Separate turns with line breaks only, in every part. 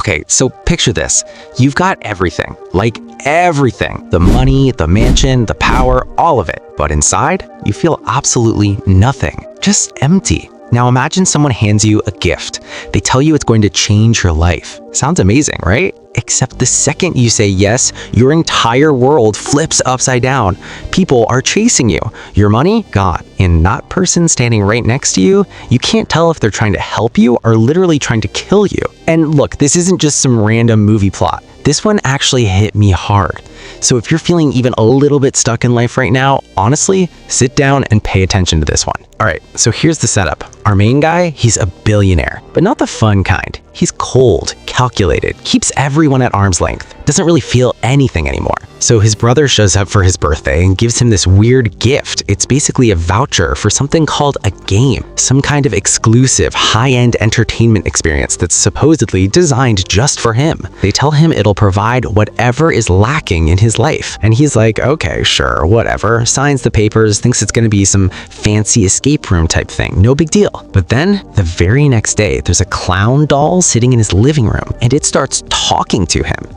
Okay, so picture this. You've got everything, like everything. The money, the mansion, the power, all of it. But inside, you feel absolutely nothing. Just empty. Now imagine someone hands you a gift. They tell you it's going to change your life. Sounds amazing, right? Except the second you say yes, your entire world flips upside down. People are chasing you. Your money, gone. And that person standing right next to you, you can't tell if they're trying to help you or literally trying to kill you. And look, this isn't just some random movie plot. This one actually hit me hard. So if you're feeling even a little bit stuck in life right now, honestly, sit down and pay attention to this one. All right, so here's the setup. Our main guy, he's a billionaire, but not the fun kind. He's cold, calculated, keeps everyone at arm's length, doesn't really feel anything anymore. So his brother shows up for his birthday and gives him this weird gift. It's basically a voucher for something called a game, some kind of exclusive, high-end entertainment experience that's supposedly designed just for him. They tell him it'll provide whatever is lacking in his life. And he's like, okay, sure, whatever, signs the papers, thinks it's gonna be some fancy escape room type thing, no big deal. But then, the very next day, there's a clown doll sitting in his living room, and it starts talking to him.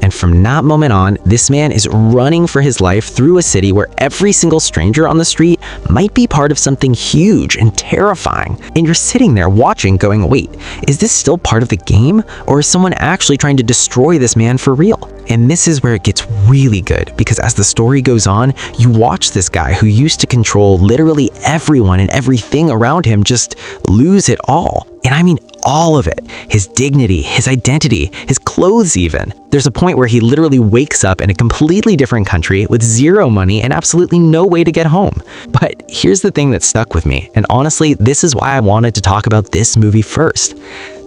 And from that moment on, this man is running for his life through a city where every single stranger on the street might be part of something huge and terrifying. And you're sitting there watching going, wait, is this still part of the game? Or is someone actually trying to destroy this man for real? And this is where it gets really good, because as the story goes on, you watch this guy who used to control literally everyone and everything around him just lose it all. And I mean all of it. His dignity, his identity, his clothes even. There's a point where he literally wakes up in a completely different country with zero money and absolutely no way to get home. But here's the thing that stuck with me, and honestly, this is why I wanted to talk about this movie first.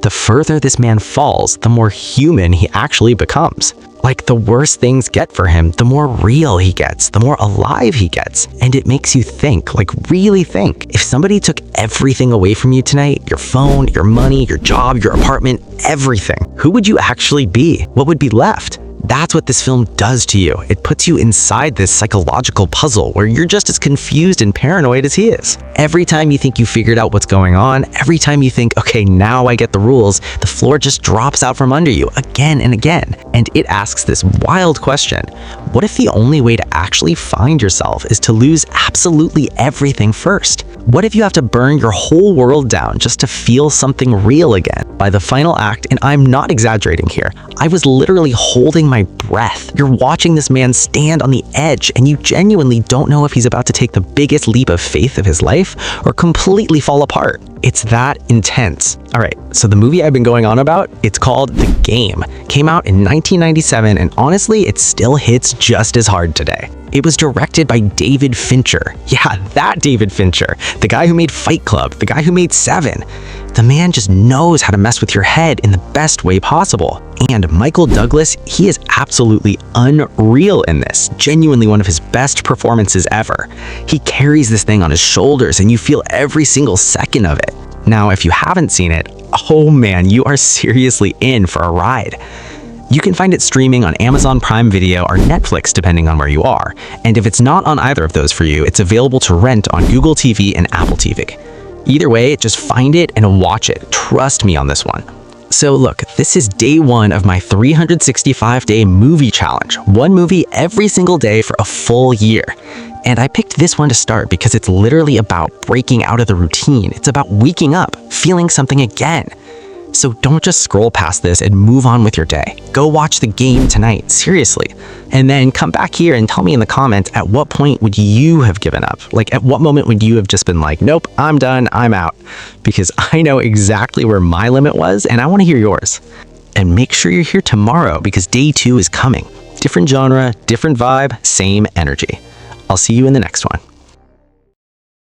The further this man falls, the more human he actually becomes. Like, the worse things get for him, the more real he gets, the more alive he gets. And it makes you think, like really think. If somebody took everything away from you tonight, your phone, your money, your job, your apartment, everything, who would you actually be? What would be left? That's what this film does to you. It puts you inside this psychological puzzle where you're just as confused and paranoid as he is. Every time you think you figured out what's going on, every time you think, okay, now I get the rules, the floor just drops out from under you again and again. And it asks this wild question. What if the only way to actually find yourself is to lose absolutely everything first? What if you have to burn your whole world down just to feel something real again? By the final act, and I'm not exaggerating here, I was literally holding my breath. You're watching this man stand on the edge, and you genuinely don't know if he's about to take the biggest leap of faith of his life or completely fall apart. It's that intense. All right, so the movie I've been going on about, it's called The Game. Came out in 1997, and honestly, it still hits just as hard today. It was directed by David Fincher. Yeah, that David Fincher. The guy who made Fight Club, the guy who made Seven. The man just knows how to mess with your head in the best way possible. And Michael Douglas, he is absolutely unreal in this. Genuinely one of his best performances ever. He carries this thing on his shoulders, and you feel every single second of it. Now, if you haven't seen it, oh man, you are seriously in for a ride. You can find it streaming on Amazon Prime Video or Netflix depending on where you are. And if it's not on either of those for you, it's available to rent on Google TV and Apple TV. Either way, just find it and watch it. Trust me on this one. So look, this is day one of my 365-day movie challenge. One movie every single day for a full year. And I picked this one to start because it's literally about breaking out of the routine. It's about waking up, feeling something again. So don't just scroll past this and move on with your day. Go watch The Game tonight, seriously. And then come back here and tell me in the comments, at what point would you have given up? Like, at what moment would you have just been like, nope, I'm done, I'm out? Because I know exactly where my limit was, and I want to hear yours. And make sure you're here tomorrow, because day 2 is coming. Different genre, different vibe, same energy. I'll see you in the next one.